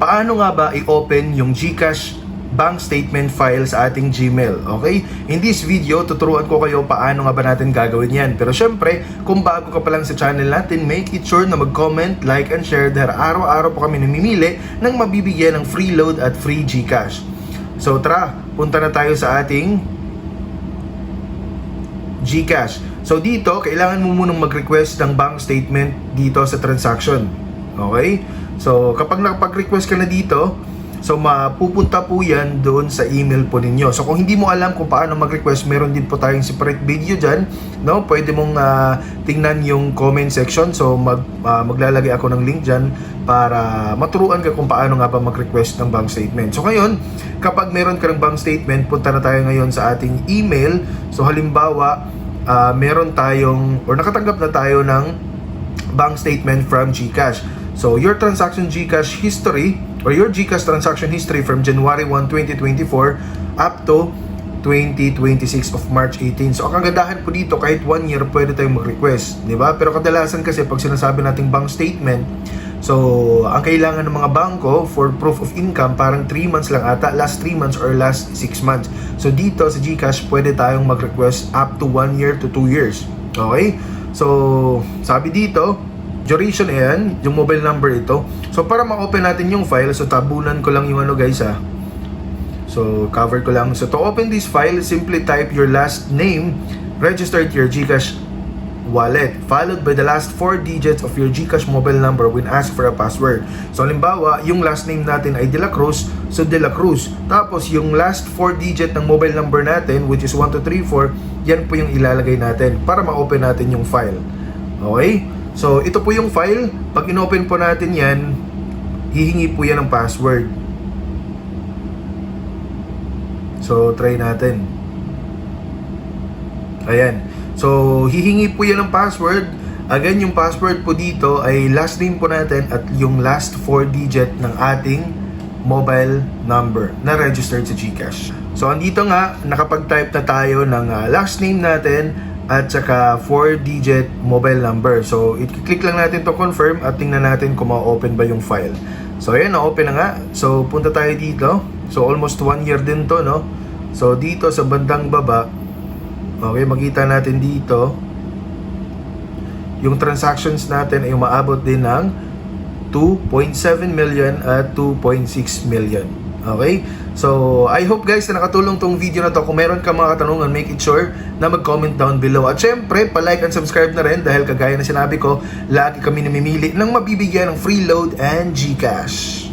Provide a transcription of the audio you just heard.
paano nga ba i-open yung GCash bank statement file sa ating Gmail, okay? In this video, tuturuan ko kayo paano nga ba natin gagawin yan. Pero syempre, kung bago ka pa lang sa channel natin, make it sure na mag-comment, like, and share dahil araw-araw po kami namimili ng mabibigyan ng free load at free GCash. So tara, punta na tayo sa ating GCash. So dito, kailangan mo munang mag-request ng bank statement dito sa transaction. Okay? So kapag nakapag-request ka na dito, so mapupunta po yan doon sa email po ninyo. So kung hindi mo alam kung paano mag-request, meron din po tayong separate video dyan, no? Pwede mong tingnan yung comment section. So maglalagay ako ng link dyan para maturuan ka kung paano nga ba mag-request ng bank statement. So ngayon, kapag meron ka ng bank statement, punta na tayo ngayon sa ating email. So halimbawa, meron tayong or nakatanggap na tayo ng bank statement from GCash. So your transaction GCash history or your GCash transaction history from January 1, 2024 up to 2026 of March 18. So ang kagandahan po dito, kahit 1 year pwede tayong mag-request, di ba? Pero kadalasan kasi pag sinasabi nating bank statement, so ang kailangan ng mga bangko for proof of income parang 3 months lang ata, last 3 months or last 6 months. So dito sa GCash pwede tayong mag-request up to 1 year to 2 years. Okay? So sabi dito, duration yan, yung mobile number ito. So para ma-open natin yung file, so tabunan ko lang yung ano guys ha. So cover ko lang. So to open this file, simply type your last name registered to your GCash wallet, followed by the last 4 digits of your GCash mobile number when asked for a password. So halimbawa, yung last name natin ay De La Cruz, so De La Cruz. Tapos yung last 4 digit ng mobile number natin, which is 1234, yan po yung ilalagay natin para ma-open natin yung file. Okay? So, ito po yung file. Pag in-open po natin yan, hihingi po yan ng password. So, try natin. Ayan. So, hihingi po yan ng password. Again, yung password po dito ay last name po natin at yung last 4 digit ng ating mobile number na registered sa GCash. So, andito nga, nakapag-type na tayo ng last name natin at saka 4-digit mobile number. So, i-click lang natin to confirm at tingnan natin kung ma-open ba yung file. So, ayan, na-open na nga. So, punta tayo dito. So, almost 1 year din to, no? So, dito sa bandang baba, okay, makita natin dito, yung transactions natin ay umaabot din ng 2.7 million at 2.6 million. Okay? So, I hope guys na nakatulong tong video na to. Kung meron ka mga katanungan, make it sure na mag-comment down below. At syempre, pa-like and subscribe na rin dahil kagaya na sinabi ko, lagi kami namimili ng mabibigyan ng free load and GCash.